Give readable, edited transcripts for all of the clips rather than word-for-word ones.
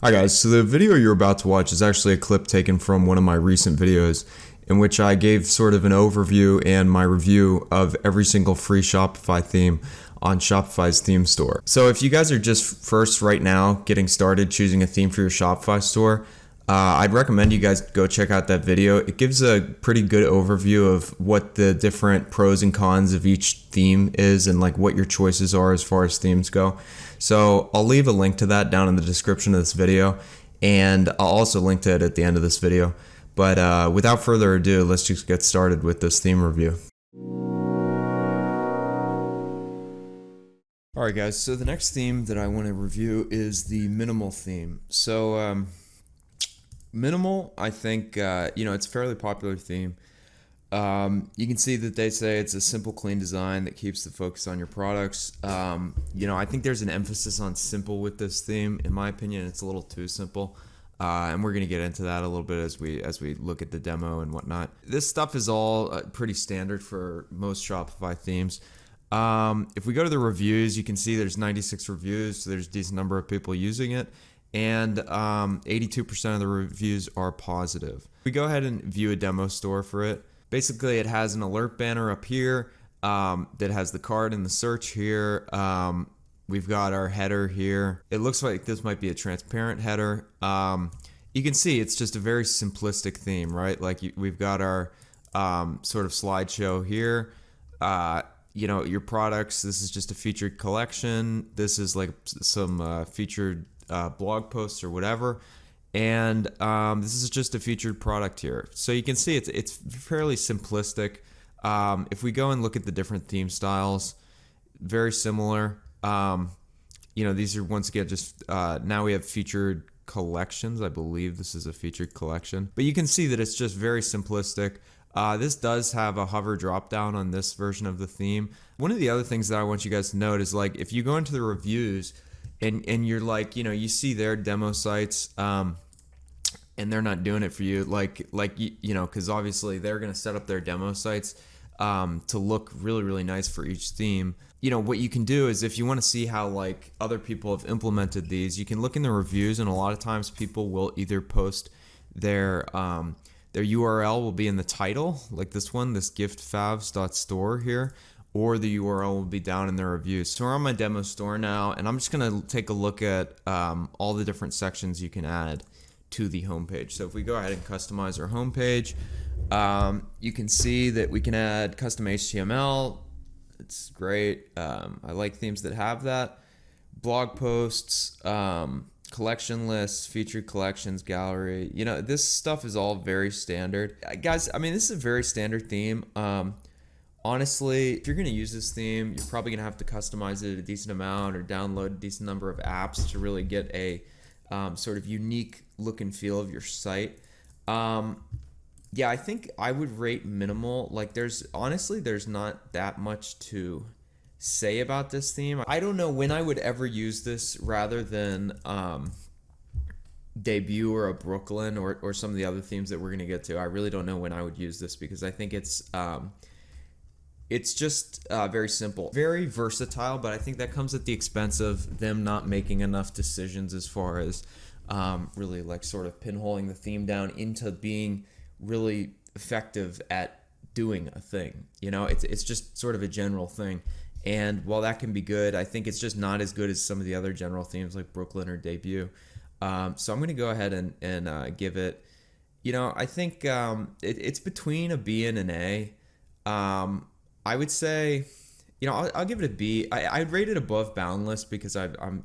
Hi guys, so the video you're about to watch is actually a clip taken from one of my recent videos in which I gave sort of an overview and my review of every single free Shopify theme on Shopify's theme store. So if you guys are just first right now getting started choosing a theme for your Shopify store, I'd recommend you guys go check out that video. It gives a pretty good overview of what the different pros and cons of each theme is and like what your choices are as far as themes go. So I'll leave a link to that down in the description of this video, and I'll also link to it at the end of this video. But without further ado, let's just get started with this theme review. Alright guys, so the next theme that I want to review is the Minimal theme. So Minimal, I think, it's a fairly popular theme. You can see that they say it's a simple, clean design that keeps the focus on your products. I think there's an emphasis on simple with this theme. In my opinion, it's a little too simple. And we're going to get into that a little bit as we look at the demo and whatnot. This stuff is all pretty standard for most Shopify themes. If we go to the reviews, you can see there's 96 reviews, so there's a decent number of people using it. And 82% of the reviews are positive. We go ahead and view a demo store for it. Basically, it has an alert banner up here that has the card and the search here. We've got our header here. It looks like this might be a transparent header. You can see it's just a very simplistic theme, right? Like we've got our sort of slideshow here. Your products, this is just a featured collection. This is like some featured blog posts or whatever. And this is just a featured product here. So you can see it's fairly simplistic. If we go and look at the different theme styles, very similar. These are once again just now we have featured collections. I believe this is a featured collection. But you can see that it's just very simplistic. This does have a hover drop down on this version of the theme. One of the other things that I want you guys to note is like if you go into the reviews and you're like, you see their demo sites, and they're not doing it for you, because obviously they're going to set up their demo sites to look really, really nice for each theme. What you can do is if you want to see how like other people have implemented these, you can look in the reviews, and a lot of times people will either post their URL will be in the title, like this one, this giftfavs.store here, or the URL will be down in the reviews. So we're on my demo store now, and I'm just going to take a look at all the different sections you can add to the homepage. So if we go ahead and customize our homepage, you can see that we can add custom HTML. It's great. I like themes that have that. Blog posts, collection lists, featured collections, gallery. This stuff is all very standard. Guys, this is a very standard theme. Honestly, if you're going to use this theme, you're probably going to have to customize it a decent amount or download a decent number of apps to really get a sort of unique look and feel of your site. I think I would rate Minimal. Like there's not that much to say about this theme. I don't know when I would ever use this rather than Debut or a Brooklyn or some of the other themes that we're going to get to. I really don't know when I would use this because I think it's just very simple, very versatile, but I think that comes at the expense of them not making enough decisions as far as really like sort of pinholing the theme down into being really effective at doing a thing. It's just sort of a general thing. And while that can be good, I think it's just not as good as some of the other general themes like Brooklyn or Debut. So I'm going to go ahead and give it, I think it's between a B and an A. I would say, I'll give it a B. I'd rate it above Boundless because I'm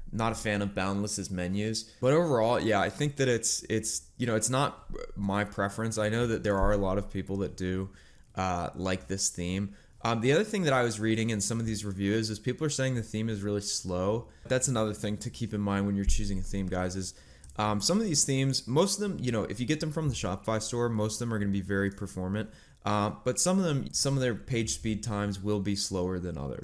not a fan of Boundless's menus. But overall, I think that it's not my preference. I know that there are a lot of people that do like this theme. The other thing that I was reading in some of these reviews is people are saying the theme is really slow. That's another thing to keep in mind when you're choosing a theme, guys, is some of these themes, most of them, if you get them from the Shopify store, most of them are going to be very performant. But some of their page speed times will be slower than others.